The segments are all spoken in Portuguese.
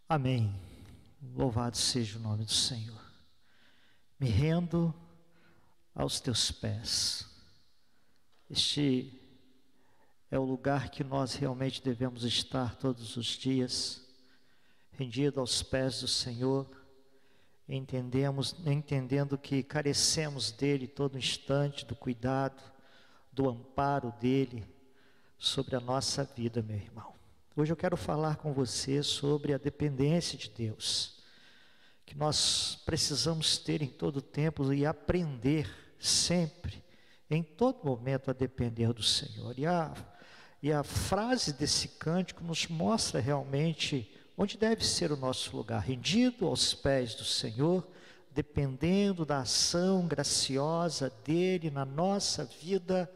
Amém. Louvado seja o nome do Senhor. Me rendo aos teus pés. Este é o lugar que nós realmente devemos estar todos os dias, rendido aos pés do Senhor, entendendo que carecemos dele todo instante, do cuidado, do amparo dele sobre a nossa vida, meu irmão. Hoje eu quero falar com você sobre a dependência de Deus, que nós precisamos ter em todo tempo e aprender sempre, em todo momento, a depender do Senhor. E a frase desse cântico nos mostra realmente onde deve ser o nosso lugar, rendido aos pés do Senhor, dependendo da ação graciosa dele na nossa vida,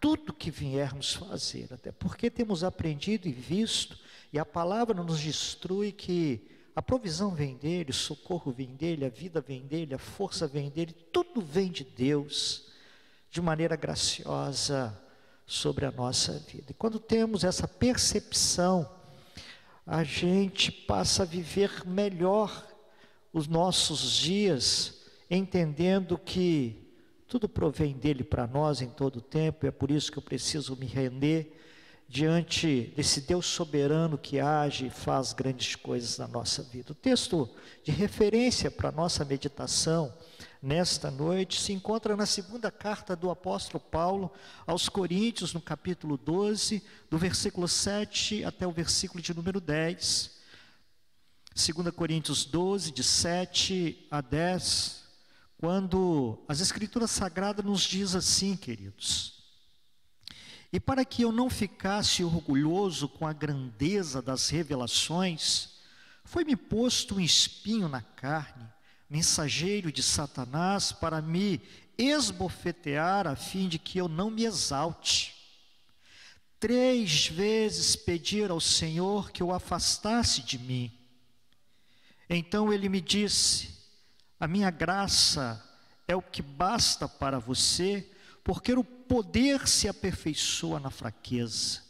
tudo que viermos fazer, até porque temos aprendido e visto, e a palavra nos instrui que a provisão vem dele, o socorro vem dele, a vida vem dele, a força vem dele, tudo vem de Deus, de maneira graciosa sobre a nossa vida. E quando temos essa percepção, a gente passa a viver melhor os nossos dias, entendendo que tudo provém dele para nós em todo o tempo, e é por isso que eu preciso me render diante desse Deus soberano que age e faz grandes coisas na nossa vida. O texto de referência para a nossa meditação nesta noite se encontra na segunda carta do apóstolo Paulo aos Coríntios, no capítulo 12, do versículo 7 até o versículo de número 10. 2 Coríntios 12, de 7 a 10, quando as Escrituras Sagradas nos diz assim, queridos: e para que eu não ficasse orgulhoso com a grandeza das revelações, foi-me posto um espinho na carne, mensageiro de Satanás, para me esbofetear, a fim de que eu não me exalte. 3 vezes pedir ao Senhor que o afastasse de mim. Então ele me disse: a minha graça é o que basta para você, porque o poder se aperfeiçoa na fraqueza.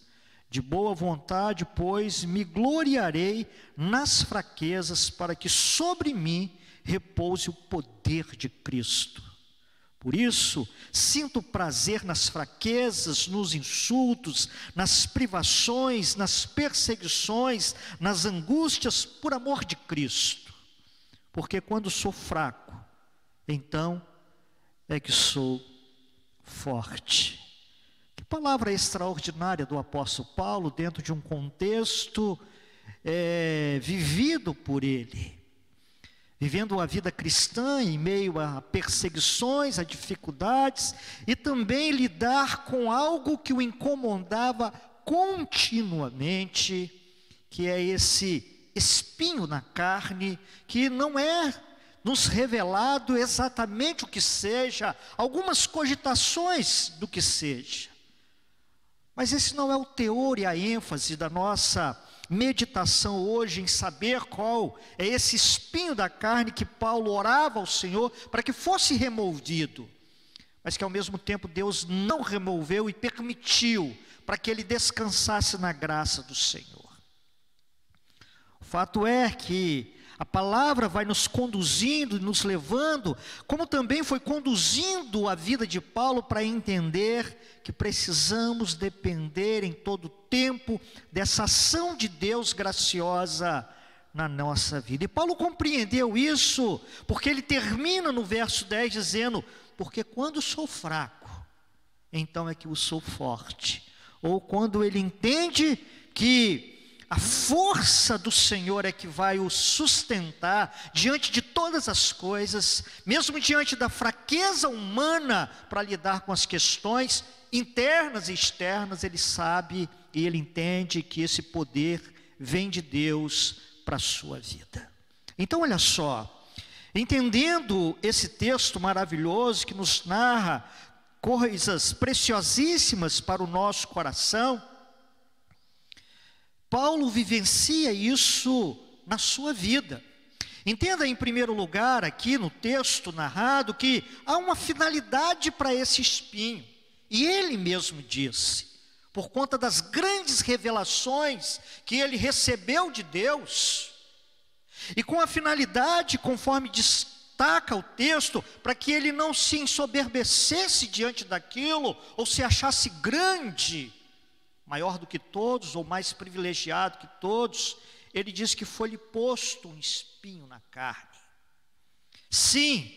De boa vontade, pois, me gloriarei nas fraquezas, para que sobre mim repouse o poder de Cristo. Por isso, sinto prazer nas fraquezas, nos insultos, nas privações, nas perseguições, nas angústias, por amor de Cristo. Porque quando sou fraco, então é que sou forte. Que palavra extraordinária do apóstolo Paulo, dentro de um contexto vivido por ele. Vivendo a vida cristã em meio a perseguições, a dificuldades, e também lidar com algo que o incomodava continuamente, que é esse espinho na carne, que não é nos revelado exatamente o que seja, algumas cogitações do que seja. Mas esse não é o teor e a ênfase da nossa meditação hoje, em saber qual é esse espinho da carne que Paulo orava ao Senhor para que fosse removido, mas que ao mesmo tempo Deus não removeu e permitiu para que ele descansasse na graça do Senhor. O fato é que a palavra vai nos conduzindo, nos levando, como também foi conduzindo a vida de Paulo para entender que precisamos depender em todo tempo dessa ação de Deus graciosa na nossa vida. E Paulo compreendeu isso, porque ele termina no verso 10 dizendo: porque quando sou fraco, então é que eu sou forte. Ou quando ele entende que a força do Senhor é que vai o sustentar diante de todas as coisas, mesmo diante da fraqueza humana para lidar com as questões internas e externas. Ele sabe e ele entende que esse poder vem de Deus para a sua vida. Então olha só, entendendo esse texto maravilhoso que nos narra coisas preciosíssimas para o nosso coração, Paulo vivencia isso na sua vida. Entenda em primeiro lugar aqui no texto narrado que há uma finalidade para esse espinho. E ele mesmo disse, por conta das grandes revelações que ele recebeu de Deus, e com a finalidade, conforme destaca o texto, para que ele não se ensoberbecesse diante daquilo, ou se achasse grande, maior do que todos, ou mais privilegiado que todos, ele diz que foi-lhe posto um espinho na carne. Sim,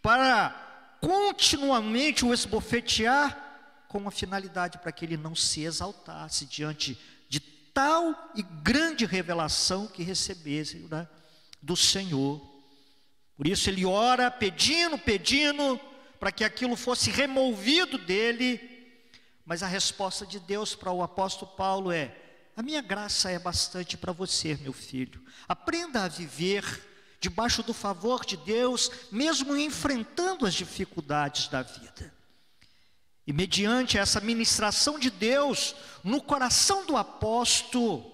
para continuamente o esbofetear, com uma finalidade para que ele não se exaltasse diante de tal e grande revelação que recebesse, né, do Senhor. Por isso ele ora pedindo para que aquilo fosse removido dele. Mas a resposta de Deus para o apóstolo Paulo é: a minha graça é bastante para você, meu filho. Aprenda a viver debaixo do favor de Deus, mesmo enfrentando as dificuldades da vida. E mediante essa ministração de Deus no coração do apóstolo,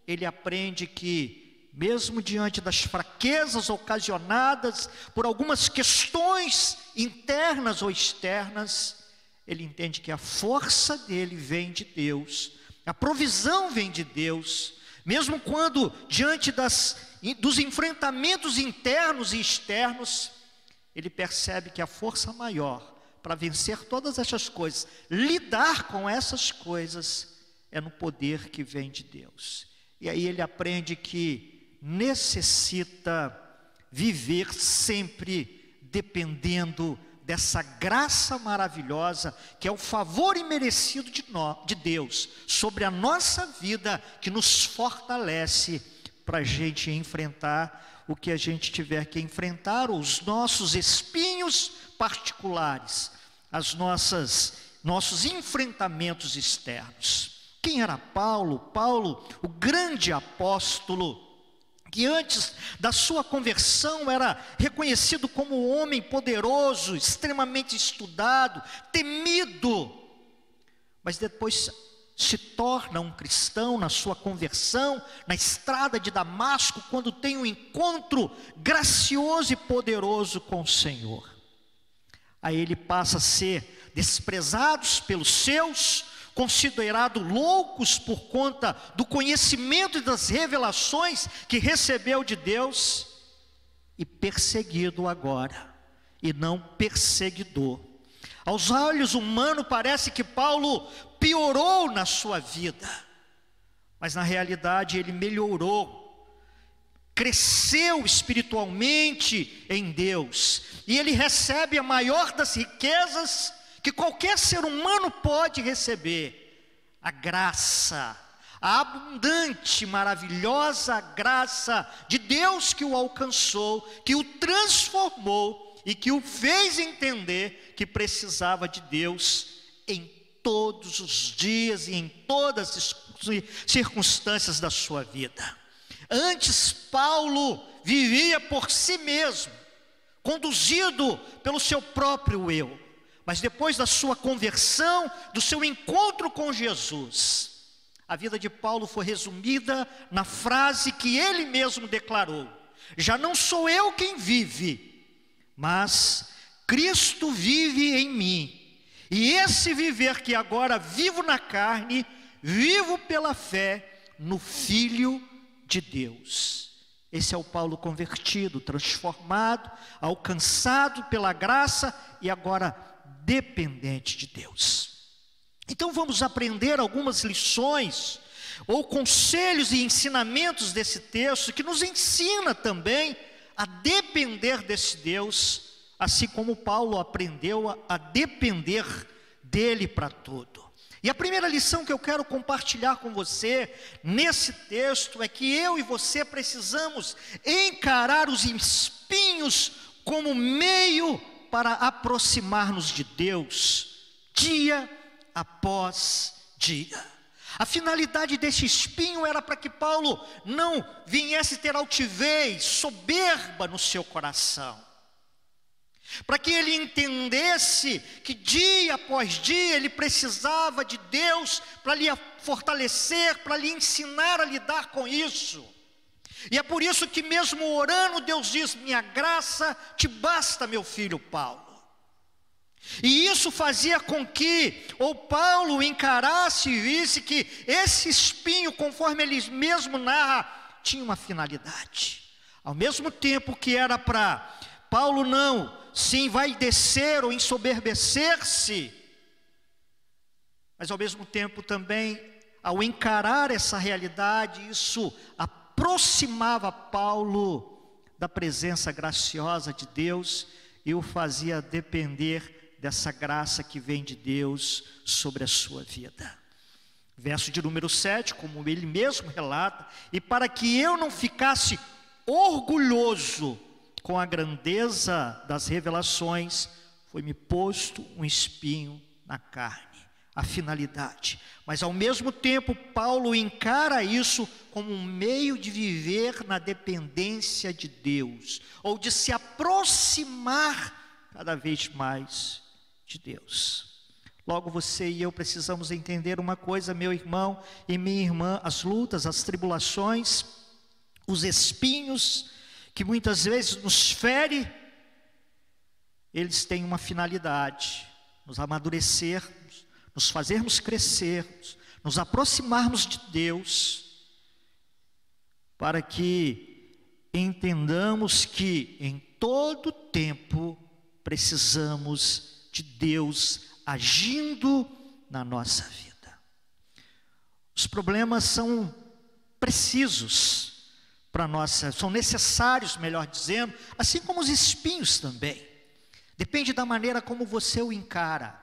ele aprende que, mesmo diante das fraquezas ocasionadas por algumas questões internas ou externas, ele entende que a força dele vem de Deus, a provisão vem de Deus, mesmo quando diante dos enfrentamentos internos e externos, ele percebe que a força maior para vencer todas essas coisas, lidar com essas coisas, é no poder que vem de Deus. E aí ele aprende que necessita viver sempre dependendo dessa graça maravilhosa, que é o favor imerecido de Deus sobre a nossa vida, que nos fortalece para a gente enfrentar o que a gente tiver que enfrentar, os nossos espinhos particulares, nossos enfrentamentos externos. Quem era Paulo? Paulo, o grande apóstolo, que antes da sua conversão era reconhecido como um homem poderoso, extremamente estudado, temido, mas depois se torna um cristão na sua conversão, na estrada de Damasco, quando tem um encontro gracioso e poderoso com o Senhor. Aí ele passa a ser desprezado pelos seus, considerado loucos por conta do conhecimento e das revelações que recebeu de Deus, e perseguido agora, e não perseguidor. Aos olhos humanos parece que Paulo piorou na sua vida, mas na realidade ele melhorou, cresceu espiritualmente em Deus, e ele recebe a maior das riquezas que qualquer ser humano pode receber: a graça, a abundante, maravilhosa graça de Deus que o alcançou, que o transformou e que o fez entender que precisava de Deus em todos os dias e em todas as circunstâncias da sua vida. Antes Paulo vivia por si mesmo, conduzido pelo seu próprio eu. Mas depois da sua conversão, do seu encontro com Jesus, a vida de Paulo foi resumida na frase que ele mesmo declarou: já não sou eu quem vive, mas Cristo vive em mim. E esse viver que agora vivo na carne, vivo pela fé no Filho de Deus. Esse é o Paulo convertido, transformado, alcançado pela graça e agora dependente de Deus. Então vamos aprender algumas lições ou conselhos e ensinamentos desse texto, que nos ensina também a depender desse Deus, assim como Paulo aprendeu a depender dele para tudo. E a primeira lição que eu quero compartilhar com você nesse texto é que eu e você precisamos encarar os espinhos como meio para aproximar-nos de Deus, dia após dia. A finalidade desse espinho era para que Paulo não viesse ter altivez, soberba no seu coração, para que ele entendesse que dia após dia ele precisava de Deus para lhe fortalecer, para lhe ensinar a lidar com isso. E é por isso que mesmo orando, Deus diz: minha graça te basta, meu filho Paulo. E isso fazia com que o Paulo encarasse e visse que esse espinho, conforme ele mesmo narra, tinha uma finalidade. Ao mesmo tempo que era para Paulo não se envaidecer ou ensoberbecer-se, mas ao mesmo tempo também, ao encarar essa realidade, isso aproximava Paulo da presença graciosa de Deus e o fazia depender dessa graça que vem de Deus sobre a sua vida. Verso de número 7, como ele mesmo relata: e para que eu não ficasse orgulhoso com a grandeza das revelações, foi-me posto um espinho na carne. A finalidade. Mas ao mesmo tempo, Paulo encara isso como um meio de viver na dependência de Deus, ou de se aproximar cada vez mais de Deus. Logo, você e eu precisamos entender uma coisa, meu irmão e minha irmã: as lutas, as tribulações, os espinhos que muitas vezes nos ferem, eles têm uma finalidade: nos amadurecermos, nos fazermos crescermos, nos aproximarmos de Deus, para que entendamos que em todo tempo precisamos de Deus agindo na nossa vida. Os problemas são precisos para nossa, são necessários, melhor dizendo, assim como os espinhos também. Depende da maneira como você o encara.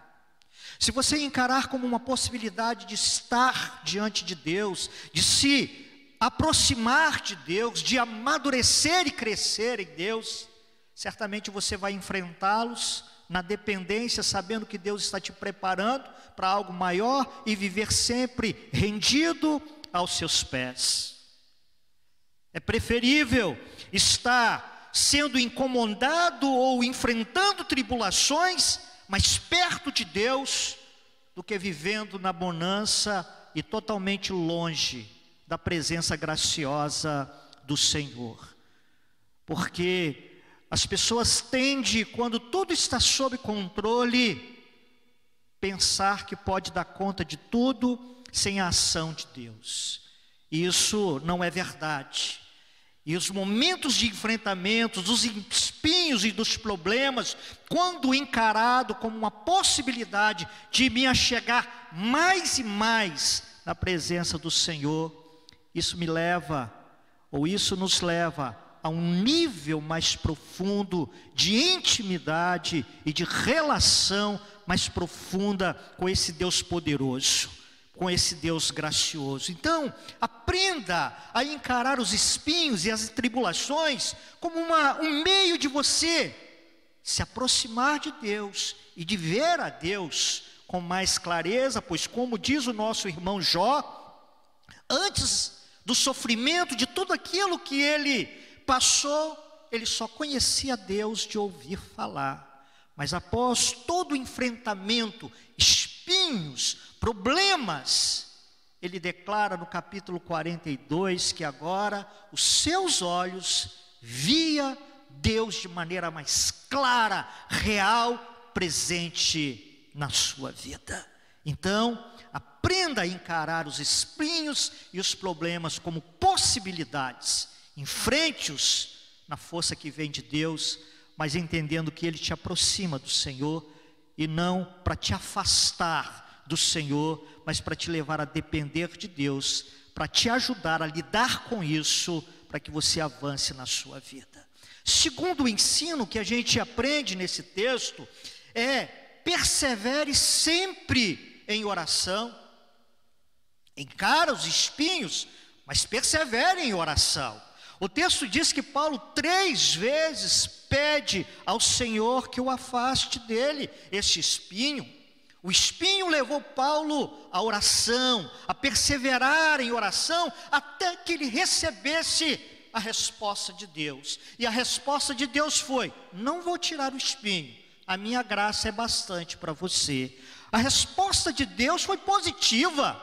Se você encarar como uma possibilidade de estar diante de Deus, de se aproximar de Deus, de amadurecer e crescer em Deus, certamente você vai enfrentá-los na dependência, sabendo que Deus está te preparando para algo maior e viver sempre rendido aos seus pés. É preferível estar sendo incomodado ou enfrentando tribulações, mas perto de Deus, do que vivendo na bonança e totalmente longe da presença graciosa do Senhor. Porque as pessoas tendem, quando tudo está sob controle, pensar que pode dar conta de tudo sem a ação de Deus. Isso não é verdade. E os momentos de enfrentamento, dos espinhos e dos problemas, quando encarado como uma possibilidade de me achegar mais e mais na presença do Senhor, isso me leva, ou isso nos leva a um nível mais profundo de intimidade e de relação mais profunda com esse Deus poderoso, com esse Deus gracioso. Então, aprenda a encarar os espinhos e as tribulações como um meio de você se aproximar de Deus e de ver a Deus com mais clareza, pois como diz o nosso irmão Jó, antes do sofrimento, de tudo aquilo que ele passou, ele só conhecia Deus de ouvir falar. Mas após todo o enfrentamento, espinhos, problemas, ele declara no capítulo 42 que agora os seus olhos via Deus de maneira mais clara, real, presente na sua vida. Então, aprenda a encarar os espinhos e os problemas como possibilidades. Enfrente-os na força que vem de Deus, mas entendendo que Ele te aproxima do Senhor, e não para te afastar do Senhor, mas para te levar a depender de Deus, para te ajudar a lidar com isso, para que você avance na sua vida. Segundo o ensino que a gente aprende nesse texto, é: persevere sempre em oração. Encara os espinhos, mas persevere em oração. O texto diz que Paulo 3 vezes pede ao Senhor que o afaste dele, este espinho. O espinho levou Paulo à oração, a perseverar em oração, até que ele recebesse a resposta de Deus. E a resposta de Deus foi: não vou tirar o espinho, a minha graça é bastante para você. A resposta de Deus foi positiva.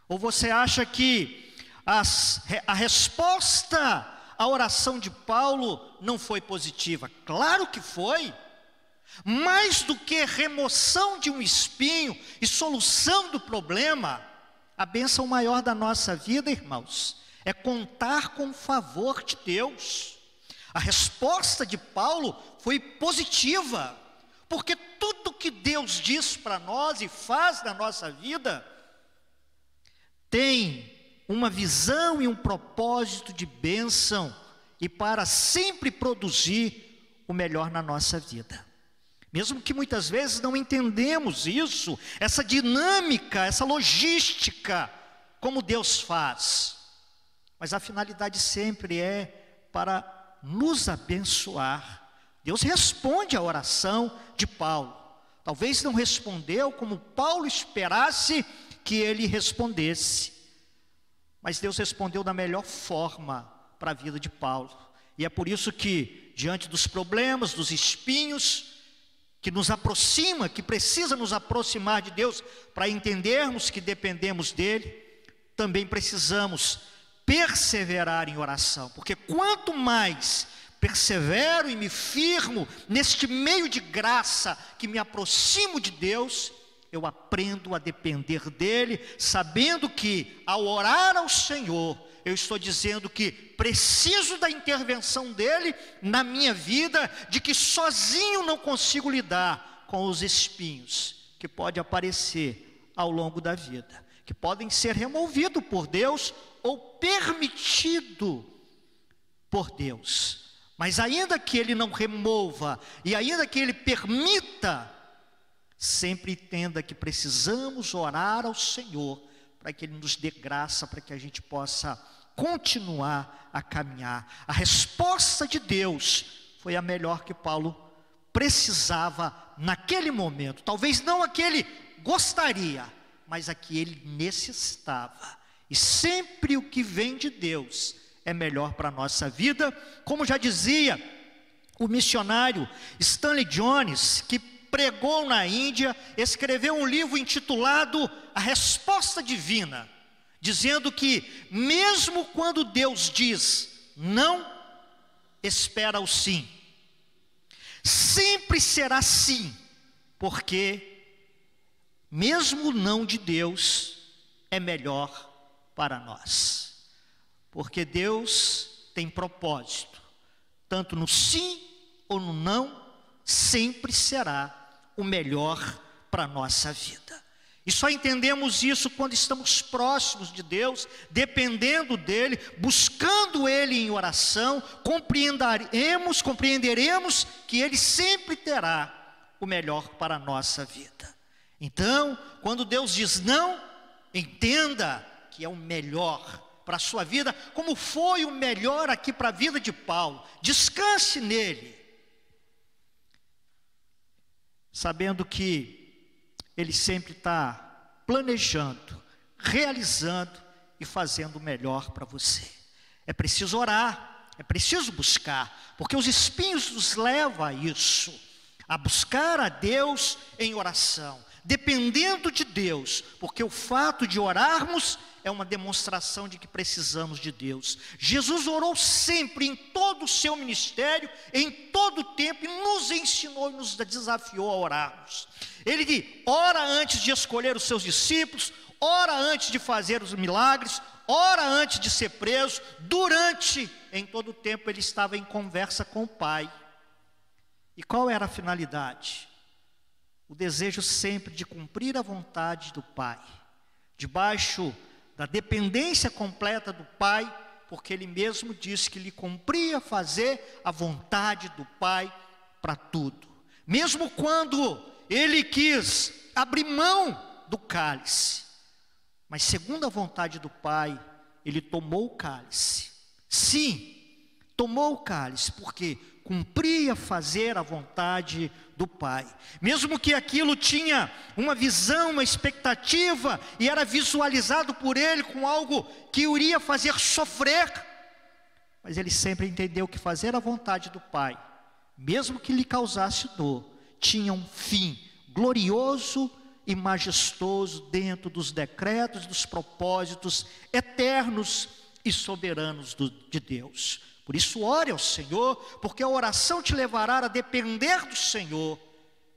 Ou você acha que a resposta à oração de Paulo não foi positiva. Claro que foi. Mais do que remoção de um espinho e solução do problema, a bênção maior da nossa vida, irmãos, é contar com o favor de Deus. A resposta de Paulo foi positiva, porque tudo que Deus diz para nós e faz na nossa vida tem uma visão e um propósito de bênção e para sempre produzir o melhor na nossa vida. Mesmo que muitas vezes não entendemos isso, essa dinâmica, essa logística, como Deus faz. Mas a finalidade sempre é para nos abençoar. Deus responde à oração de Paulo. Talvez não respondeu como Paulo esperasse que ele respondesse. Mas Deus respondeu da melhor forma para a vida de Paulo. E é por isso que, diante dos problemas, dos espinhos, que nos aproxima, que precisa nos aproximar de Deus, para entendermos que dependemos dEle, também precisamos perseverar em oração. Porque quanto mais persevero e me firmo neste meio de graça, que me aproximo de Deus, eu aprendo a depender dEle, sabendo que ao orar ao Senhor, eu estou dizendo que preciso da intervenção dEle na minha vida, de que sozinho não consigo lidar com os espinhos que podem aparecer ao longo da vida, que podem ser removidos por Deus ou permitido por Deus. Mas ainda que Ele não remova e ainda que Ele permita, sempre entenda que precisamos orar ao Senhor para que Ele nos dê graça, para que a gente possa continuar a caminhar. A resposta de Deus foi a melhor que Paulo precisava naquele momento. Talvez não a que ele gostaria, mas a que ele necessitava. E sempre o que vem de Deus é melhor para a nossa vida. Como já dizia o missionário Stanley Jones, que pregou na Índia, escreveu um livro intitulado A Resposta Divina, dizendo que mesmo quando Deus diz não, espera o sim. Sempre será sim, porque mesmo o não de Deus é melhor para nós. Porque Deus tem propósito, tanto no sim ou no não, sempre será o melhor para a nossa vida. E só entendemos isso quando estamos próximos de Deus, dependendo dEle, buscando Ele em oração, compreenderemos que Ele sempre terá o melhor para a nossa vida. Então, quando Deus diz não, entenda que é o melhor para a sua vida, como foi o melhor aqui para a vida de Paulo. Descanse nele, sabendo que Ele sempre está planejando, realizando e fazendo o melhor para você. É preciso orar, é preciso buscar, porque os espinhos nos levam a isso, a buscar a Deus em oração, dependendo de Deus, porque o fato de orarmos é uma demonstração de que precisamos de Deus. Jesus orou sempre, em todo o seu ministério, em todo o tempo, e nos ensinou e nos desafiou a orarmos. Ele ora antes de escolher os seus discípulos, ora antes de fazer os milagres, ora antes de ser preso, em todo o tempo ele estava em conversa com o Pai. E qual era a finalidade? O desejo sempre de cumprir a vontade do Pai, debaixo da dependência completa do Pai, porque Ele mesmo disse que lhe cumpria fazer a vontade do Pai para tudo. Mesmo quando Ele quis abrir mão do cálice, mas segundo a vontade do Pai, Ele tomou o cálice. Sim, tomou o cálice, porque cumpria fazer a vontade do Pai. Mesmo que aquilo tinha uma visão, uma expectativa, e era visualizado por Ele com algo que o iria fazer sofrer, mas Ele sempre entendeu que fazer a vontade do Pai, mesmo que lhe causasse dor, tinha um fim glorioso e majestoso dentro dos decretos, dos propósitos eternos e soberanos de Deus. Por isso, ore ao Senhor, porque a oração te levará a depender do Senhor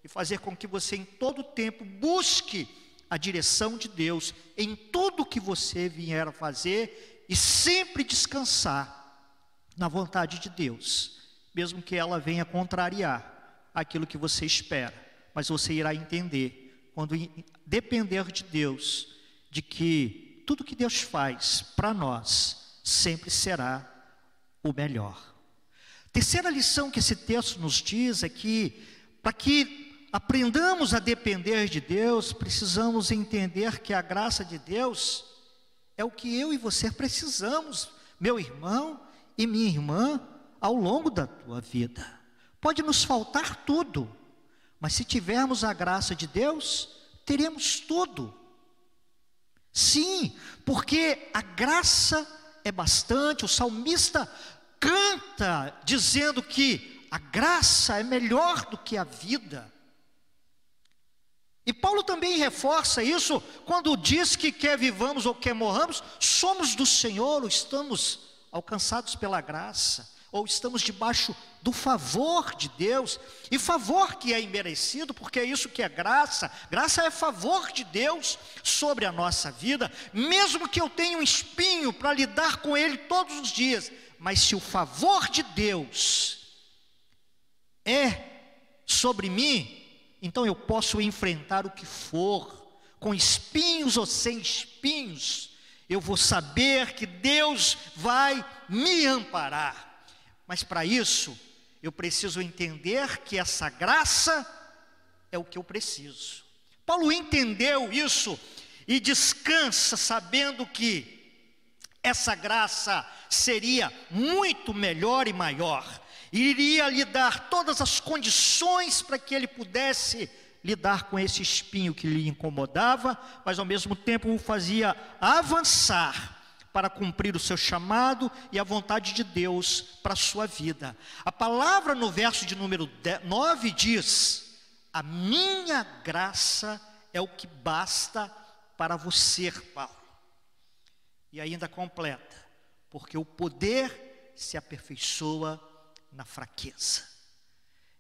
e fazer com que você em todo tempo busque a direção de Deus em tudo que você vier a fazer e sempre descansar na vontade de Deus, mesmo que ela venha contrariar aquilo que você espera, mas você irá entender, quando depender de Deus, de que tudo que Deus faz para nós sempre será o melhor. Terceira lição que esse texto nos diz é que, para que aprendamos a depender de Deus, precisamos entender que a graça de Deus é o que eu e você precisamos, meu irmão e minha irmã, ao longo da tua vida. Pode nos faltar tudo, mas se tivermos a graça de Deus, teremos tudo. Sim, porque a graça é bastante. O salmista canta dizendo que a graça é melhor do que a vida. E Paulo também reforça isso quando diz que quer vivamos ou quer morramos, somos do Senhor, ou estamos alcançados pela graça, ou estamos debaixo do favor de Deus, e favor que é imerecido, porque é isso que é graça. Graça é favor de Deus sobre a nossa vida, mesmo que eu tenha um espinho para lidar com ele todos os dias, mas se o favor de Deus é sobre mim, então eu posso enfrentar o que for, com espinhos ou sem espinhos, eu vou saber que Deus vai me amparar. Mas para isso, eu preciso entender que essa graça é o que eu preciso. Paulo entendeu isso e descansa sabendo que essa graça seria muito melhor e maior. Iria lhe dar todas as condições para que ele pudesse lidar com esse espinho que lhe incomodava, mas ao mesmo tempo o fazia avançar para cumprir o seu chamado e a vontade de Deus para a sua vida. A palavra no verso de número 9 diz: a minha graça é o que basta para você, Paulo. E ainda completa: porque o poder se aperfeiçoa na fraqueza.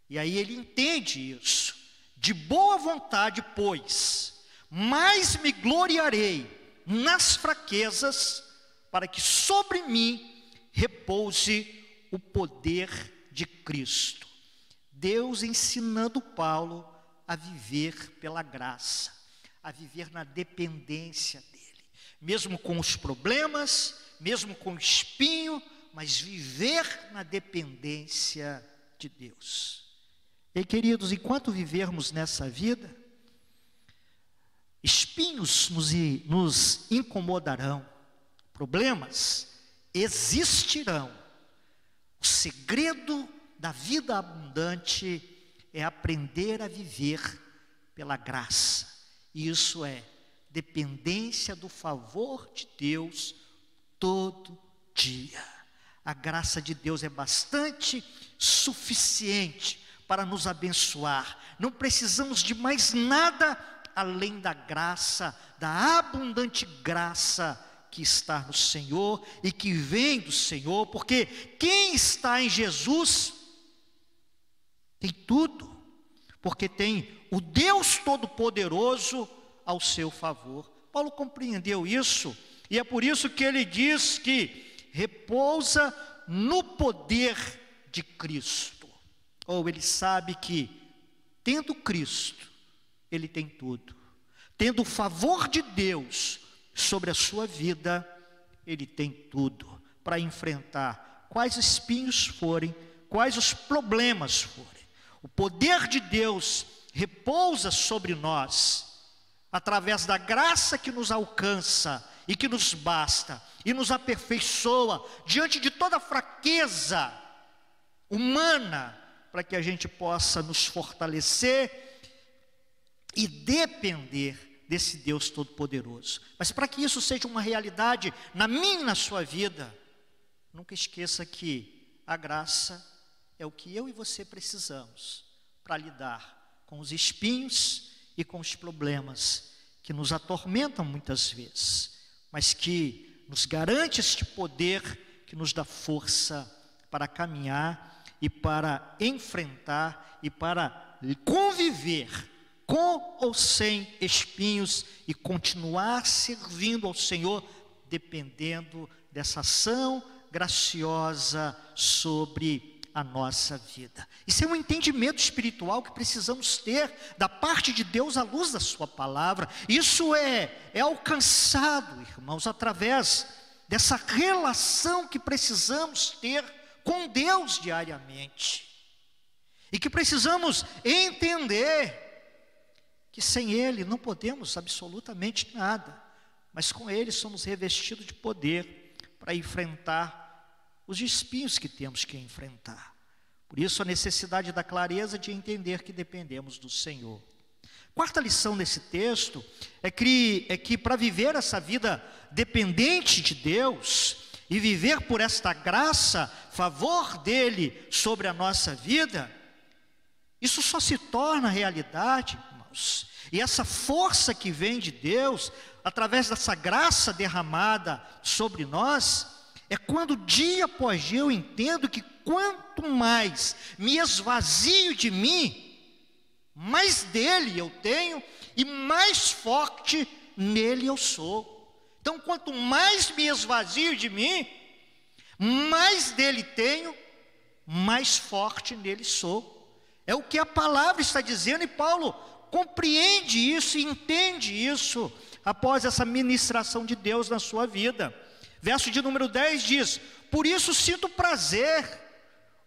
E aí ele entende isso. De boa vontade, pois, mais me gloriarei nas fraquezas, para que sobre mim repouse o poder de Cristo. Deus ensinando Paulo a viver pela graça, a viver na dependência dele, mesmo com os problemas, mesmo com o espinho, mas viver na dependência de Deus. E queridos, enquanto vivermos nessa vida, espinhos nos incomodarão, problemas existirão. O segredo da vida abundante é aprender a viver pela graça. E isso é dependência do favor de Deus todo dia. A graça de Deus é bastante suficiente para nos abençoar. Não precisamos de mais nada além da graça, da abundante graça que está no Senhor e que vem do Senhor, porque quem está em Jesus tem tudo, porque tem o Deus Todo-Poderoso ao seu favor. Paulo compreendeu isso, e é por isso que ele diz que repousa no poder de Cristo. Ou ele sabe que, tendo Cristo, ele tem tudo. Tendo o favor de Deus sobre a sua vida, ele tem tudo para enfrentar quais espinhos forem, quais os problemas forem. O poder de Deus repousa sobre nós, através da graça que nos alcança e que nos basta, e nos aperfeiçoa diante de toda fraqueza humana, para que a gente possa nos fortalecer e depender desse Deus Todo-Poderoso. Mas para que isso seja uma realidade na minha e na sua vida, nunca esqueça que a graça é o que eu e você precisamos para lidar com os espinhos e com os problemas que nos atormentam muitas vezes, mas que nos garante este poder que nos dá força para caminhar e para enfrentar e para conviver com ou sem espinhos e continuar servindo ao Senhor, dependendo dessa ação graciosa sobre a nossa vida. Isso é um entendimento espiritual que precisamos ter da parte de Deus à luz da sua palavra. Isso é alcançado, irmãos, através dessa relação que precisamos ter com Deus diariamente. E que precisamos entender que sem Ele não podemos absolutamente nada, mas com Ele somos revestidos de poder para enfrentar os espinhos que temos que enfrentar. Por isso a necessidade da clareza de entender que dependemos do Senhor. Quarta lição nesse texto é que para viver essa vida dependente de Deus e viver por esta graça, favor dele sobre a nossa vida, isso só se torna realidade, irmãos. E essa força que vem de Deus, através dessa graça derramada sobre nós, é quando dia após dia eu entendo que quanto mais me esvazio de mim, mais dele eu tenho e mais forte nele eu sou. Então, quanto mais me esvazio de mim, mais dele tenho, mais forte nele sou. É o que a palavra está dizendo, e Paulo compreende isso e entende isso após essa ministração de Deus na sua vida. Verso de número 10 diz: por isso sinto prazer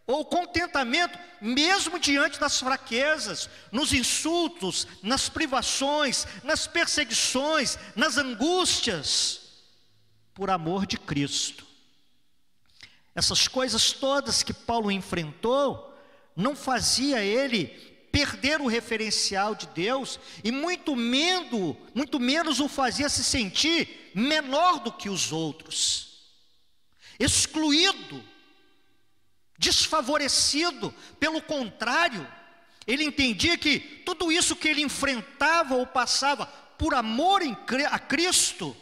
ou contentamento, mesmo diante das fraquezas, nos insultos, nas privações, nas perseguições, nas angústias, por amor de Cristo. Essas coisas todas que Paulo enfrentou, não fazia ele perder o referencial de Deus, e muito menos o fazia se sentir menor do que os outros, excluído, desfavorecido. Pelo contrário, ele entendia que tudo isso que ele enfrentava ou passava por amor a Cristo,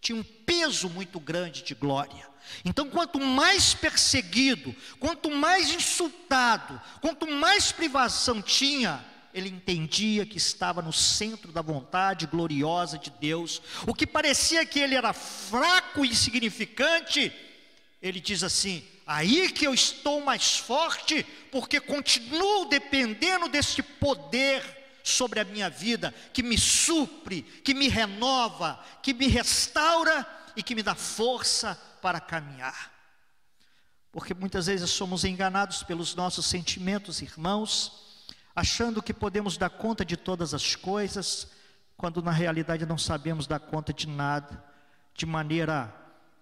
tinha um peso muito grande de glória. Então, quanto mais perseguido, quanto mais insultado, quanto mais privação tinha, ele entendia que estava no centro da vontade gloriosa de Deus. O que parecia que ele era fraco e insignificante, ele diz assim: aí que eu estou mais forte, porque continuo dependendo deste poder sobre a minha vida, que me supre, que me renova, que me restaura e que me dá força para caminhar. Porque muitas vezes somos enganados pelos nossos sentimentos, irmãos, achando que podemos dar conta de todas as coisas, quando na realidade não sabemos dar conta de nada, de maneira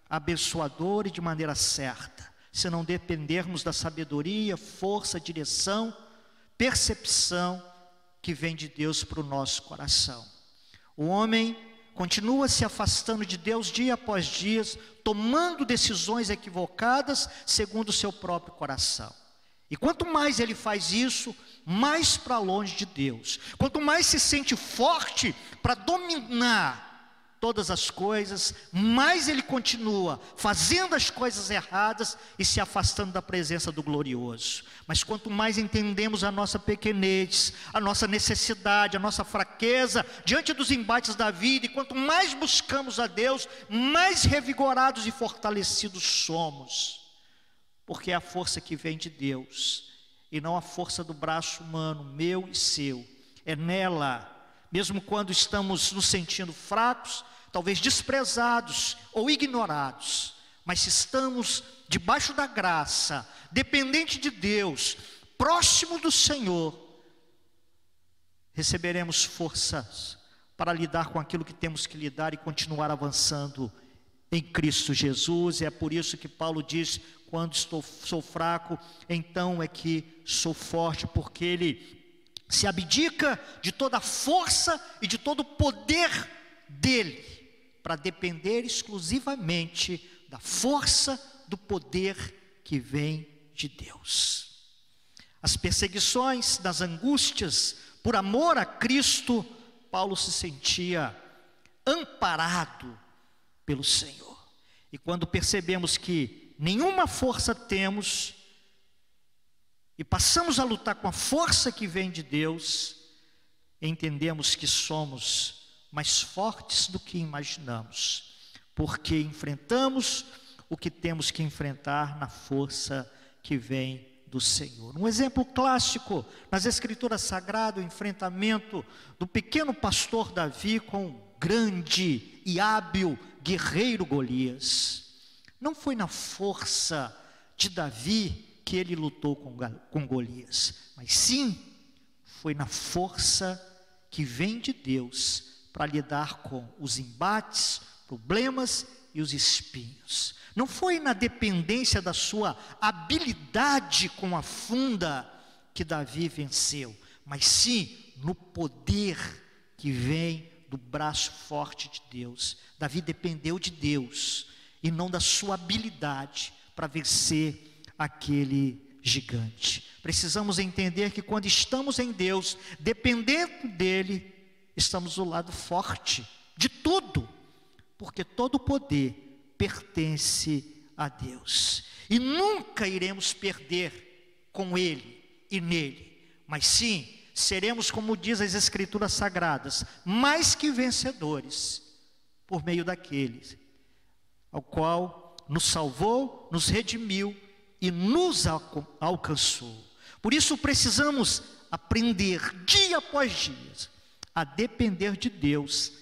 abençoadora e de maneira certa, se não dependermos da sabedoria, força, direção, percepção que vem de Deus para o nosso coração. O homem continua se afastando de Deus dia após dia, tomando decisões equivocadas segundo o seu próprio coração. E quanto mais ele faz isso, mais para longe de Deus. Quanto mais se sente forte para dominar todas as coisas, mais ele continua fazendo as coisas erradas e se afastando da presença do glorioso. Mas quanto mais entendemos a nossa pequenez, a nossa necessidade, a nossa fraqueza diante dos embates da vida, e quanto mais buscamos a Deus, mais revigorados e fortalecidos somos. Porque é a força que vem de Deus, e não a força do braço humano, meu e seu. É nela, mesmo quando estamos nos sentindo fracos, talvez desprezados ou ignorados, mas se estamos debaixo da graça, dependente de Deus, próximo do Senhor, receberemos forças para lidar com aquilo que temos que lidar e continuar avançando em Cristo Jesus. É por isso que Paulo diz: quando sou fraco, então é que sou forte, porque ele se abdica de toda a força e de todo o poder dele, para depender exclusivamente da força, do poder que vem de Deus. As perseguições, das angústias, por amor a Cristo, Paulo se sentia amparado pelo Senhor. E quando percebemos que nenhuma força temos e passamos a lutar com a força que vem de Deus, entendemos que somos mais fortes do que imaginamos, porque enfrentamos o que temos que enfrentar na força que vem do Senhor. Um exemplo clássico nas Escrituras Sagradas, o enfrentamento do pequeno pastor Davi com o grande e hábil guerreiro Golias. Não foi na força de Davi que ele lutou com Golias, mas sim foi na força que vem de Deus para lidar com os embates, problemas e os espinhos. Não foi na dependência da sua habilidade com a funda que Davi venceu, mas sim no poder que vem do braço forte de Deus. Davi dependeu de Deus e não da sua habilidade para vencer aquele gigante. Precisamos entender que quando estamos em Deus, dependendo dele, estamos do lado forte de tudo, porque todo o poder pertence a Deus, e nunca iremos perder com Ele e nele, mas sim, seremos, como diz as Escrituras Sagradas, mais que vencedores, por meio daquele, ao qual nos salvou, nos redimiu e nos alcançou. Por isso precisamos aprender, dia após dia, a depender de Deus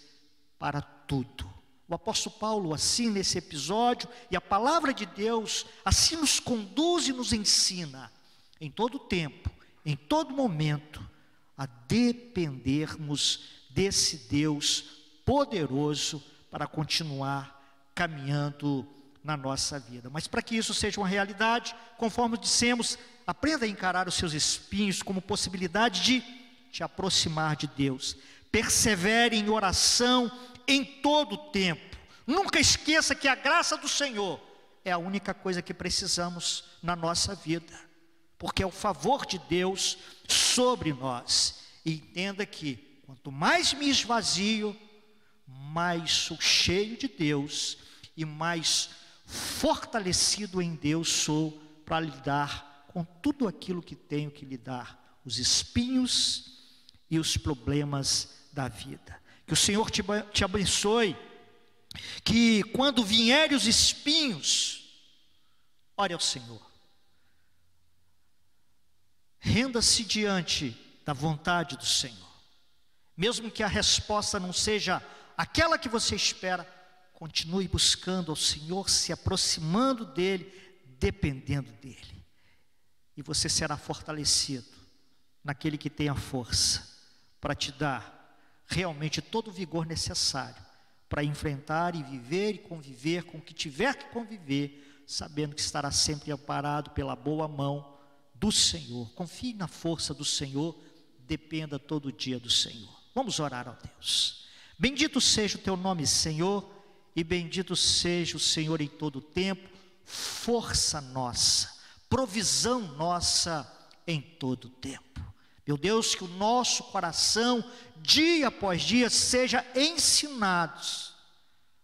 para tudo. O apóstolo Paulo, assim nesse episódio, e a palavra de Deus, assim nos conduz e nos ensina, em todo tempo, em todo momento, a dependermos desse Deus poderoso para continuar caminhando na nossa vida. Mas para que isso seja uma realidade, conforme dissemos, aprenda a encarar os seus espinhos como possibilidade de te aproximar de Deus. Persevere em oração em todo o tempo. Nunca esqueça que a graça do Senhor é a única coisa que precisamos na nossa vida, porque é o favor de Deus sobre nós. E entenda que quanto mais me esvazio, mais sou cheio de Deus e mais fortalecido em Deus sou para lidar com tudo aquilo que tenho que lidar, os espinhos e os problemas da vida. Que o Senhor te abençoe, que quando vierem os espinhos, ore ao Senhor, renda-se diante da vontade do Senhor, mesmo que a resposta não seja aquela que você espera, continue buscando ao Senhor, se aproximando dEle, dependendo dEle, e você será fortalecido naquele que tem a força para te dar realmente todo o vigor necessário para enfrentar e viver e conviver com o que tiver que conviver, sabendo que estará sempre amparado pela boa mão do Senhor. Confie na força do Senhor, dependa todo dia do Senhor. Vamos orar a Deus. Bendito seja o teu nome, Senhor, e bendito seja o Senhor em todo o tempo, força nossa, provisão nossa em todo o tempo. Meu Deus, que o nosso coração, dia após dia, seja ensinados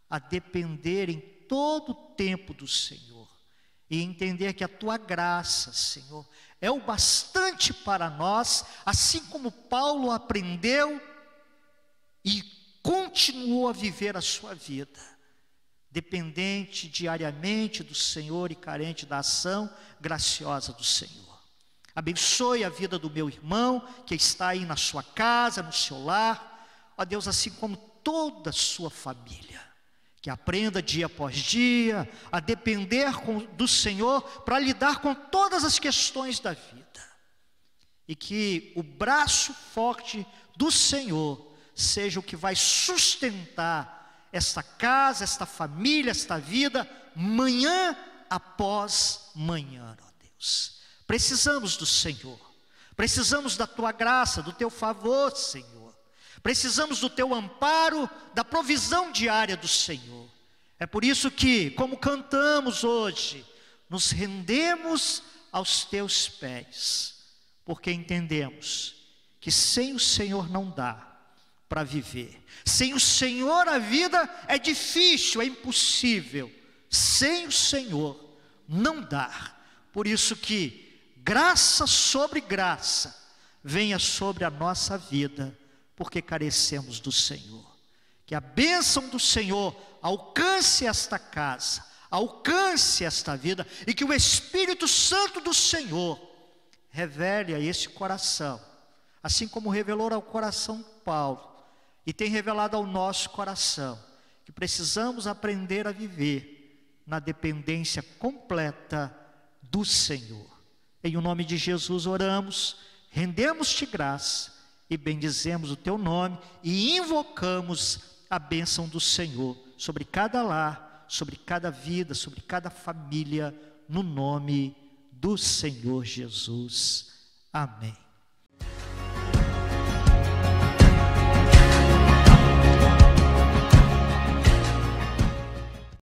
a depender em todo o tempo do Senhor, e entender que a Tua graça, Senhor, é o bastante para nós, assim como Paulo aprendeu e continuou a viver a sua vida, dependente diariamente do Senhor e carente da ação graciosa do Senhor. Abençoe a vida do meu irmão, que está aí na sua casa, no seu lar, ó Deus, assim como toda a sua família, que aprenda dia após dia a depender do Senhor para lidar com todas as questões da vida, e que o braço forte do Senhor seja o que vai sustentar esta casa, esta família, esta vida, manhã após manhã, ó Deus. Precisamos do Senhor, precisamos da Tua graça, do Teu favor, Senhor, precisamos do Teu amparo, da provisão diária do Senhor. É por isso que, como cantamos hoje, nos rendemos aos Teus pés, porque entendemos que sem o Senhor não dá, para viver. Sem o Senhor a vida é difícil, é impossível. Sem o Senhor não dá. Por isso que graça sobre graça venha sobre a nossa vida, porque carecemos do Senhor. Que a bênção do Senhor alcance esta casa, alcance esta vida, e que o Espírito Santo do Senhor revele a esse coração, assim como revelou ao coração de Paulo, e tem revelado ao nosso coração, que precisamos aprender a viver na dependência completa do Senhor. Em o nome de Jesus oramos, rendemos-te graça e bendizemos o teu nome e invocamos a bênção do Senhor sobre cada lar, sobre cada vida, sobre cada família, no nome do Senhor Jesus. Amém.